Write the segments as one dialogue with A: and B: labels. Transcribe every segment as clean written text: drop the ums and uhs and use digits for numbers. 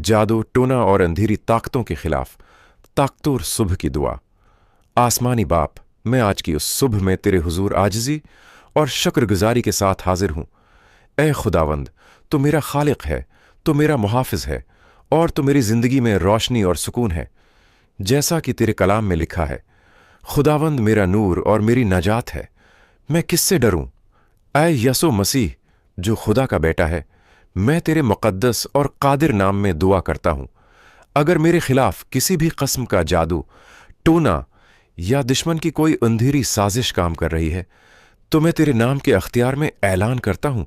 A: जादू, टोना और अंधेरी ताकतों के खिलाफ ताकतोर सुबह की दुआ। आसमानी बाप, मैं आज की उस सुबह में तेरे हुजूर आजिज़ी और शुक्रगुजारी के साथ हाजिर हूँ। ए खुदावंद, तो मेरा खालिक है, तो मेरा मुहाफिज है, और तो मेरी ज़िंदगी में रोशनी और सुकून है, जैसा कि तेरे कलाम में लिखा है। खुदावंद मेरा नूर और मेरी नजात है, मैं किससे डरूं? ऐ यसो मसीह, जो खुदा का बेटा है, मैं तेरे मुक़द्दस और कादिर नाम में दुआ करता हूँ। अगर मेरे खिलाफ किसी भी कस्म का जादू, टोना या दुश्मन की कोई अंधेरी साजिश काम कर रही है, तो मैं तेरे नाम के अख्तियार में ऐलान करता हूँ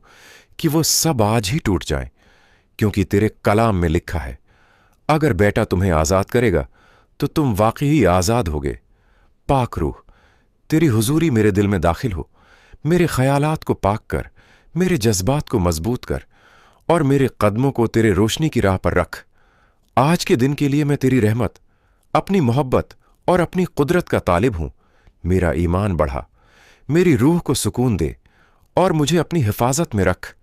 A: कि वो सब आज ही टूट जाएं, क्योंकि तेरे कलाम में लिखा है, अगर बेटा तुम्हें आज़ाद करेगा तो तुम वाकई ही आज़ाद होगे। पाक रूह, तेरी हुजूरी मेरे दिल में दाखिल हो, मेरे ख्यालात को पाक कर, मेरे जज्बात को मजबूत कर, और मेरे कदमों को तेरे रोशनी की राह पर रख। आज के दिन के लिए मैं तेरी रहमत, अपनी मोहब्बत और अपनी कुदरत का तालिब हूं। मेरा ईमान बढ़ा, मेरी रूह को सुकून दे और मुझे अपनी हिफाजत में रख।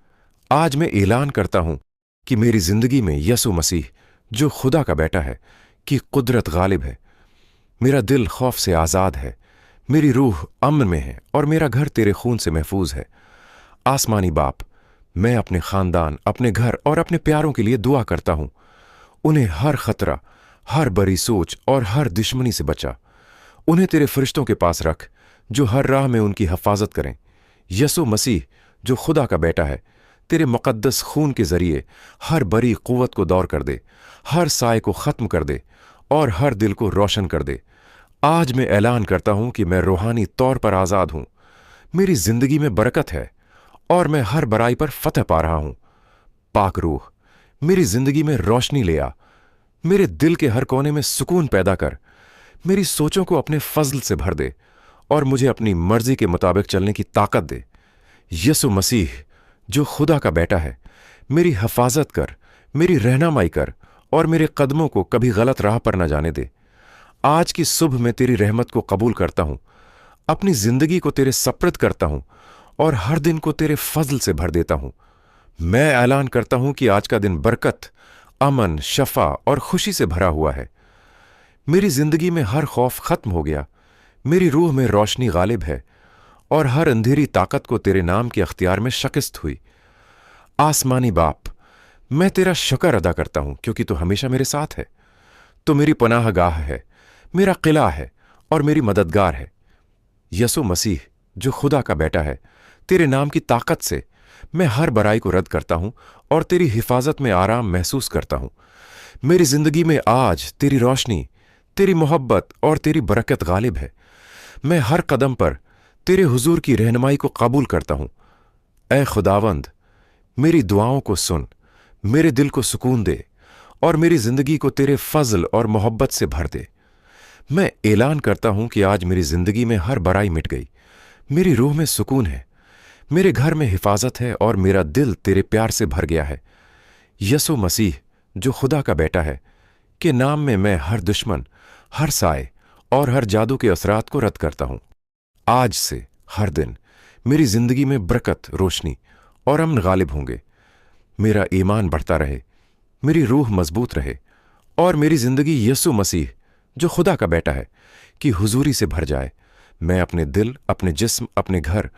A: आज मैं ऐलान करता हूं कि मेरी जिंदगी में यसु मसीह, जो खुदा का बेटा है, की कुदरत गालिब है। मेरा दिल खौफ से आज़ाद है, मेरी रूह अमन में है और मेरा घर तेरे खून से महफूज है। आसमानी बाप, मैं अपने खानदान, अपने घर और अपने प्यारों के लिए दुआ करता हूं। उन्हें हर खतरा, हर बड़ी सोच और हर दुश्मनी से बचा। उन्हें तेरे फरिश्तों के पास रख, जो हर राह में उनकी हिफाजत करें। यसु मसीह, जो खुदा का बेटा है, तेरे मुक़द्दस खून के जरिए हर बड़ी कुव्वत को दौर कर दे, हर साए को खत्म कर दे और हर दिल को रोशन कर दे। आज मैं ऐलान करता हूं कि मैं रूहानी तौर पर आज़ाद हूं। मेरी जिंदगी में बरकत है और मैं हर बुराई पर फतह पा रहा हूं। पाक रूह, मेरी जिंदगी में रोशनी ले आ, मेरे दिल के हर कोने में सुकून पैदा कर, मेरी सोचों को अपने फजल से भर दे और मुझे अपनी मर्जी के मुताबिक चलने की ताकत दे। यसु मसीह, जो खुदा का बेटा है, मेरी हिफाजत कर, मेरी रहनुमाई कर और मेरे कदमों को कभी गलत राह पर न जाने दे। आज की सुबह मैं तेरी रहमत को कबूल करता हूं, अपनी जिंदगी को तेरे सप्रद करता हूं और हर दिन को तेरे फजल से भर देता हूं। मैं ऐलान करता हूं कि आज का दिन बरकत, अमन, शफा और खुशी से भरा हुआ है। मेरी जिंदगी में हर खौफ खत्म हो गया, मेरी रूह में रोशनी गालिब है और हर अंधेरी ताकत को तेरे नाम के अख्तियार में शिकस्त हुई। आसमानी बाप, मैं तेरा शुक्र अदा करता हूं, क्योंकि तू हमेशा मेरे साथ है। तो मेरी पनाहगाह है, मेरा किला है और मेरी मददगार है। यसु मसीह, जो खुदा का बेटा है, तेरे नाम की ताकत से मैं हर बुराई को रद्द करता हूं और तेरी हिफाजत में आराम महसूस करता हूं। मेरी जिंदगी में आज तेरी रोशनी, तेरी मोहब्बत और तेरी बरकत गालिब है। मैं हर कदम पर तेरे हुजूर की रहनुमाई को कबूल करता हूं। ऐ खुदावंद, मेरी दुआओं को सुन, मेरे दिल को सुकून दे और मेरी जिंदगी को तेरे फजल और मोहब्बत से भर दे। मैं ऐलान करता हूं कि आज मेरी जिंदगी में हर बुराई मिट गई, मेरी रूह में सुकून है, मेरे घर में हिफाजत है और मेरा दिल तेरे प्यार से भर गया है। यसु मसीह, जो खुदा का बेटा है, के नाम में मैं हर दुश्मन, हर साए और हर जादू के असरात को रद्द करता हूं। आज से हर दिन मेरी जिंदगी में बरकत, रोशनी और अमन गालिब होंगे। मेरा ईमान बढ़ता रहे, मेरी रूह मजबूत रहे और मेरी जिंदगी यसु मसीह, जो खुदा का बेटा है, की हुजूरी से भर जाए। मैं अपने दिल, अपने जिस्म, अपने घर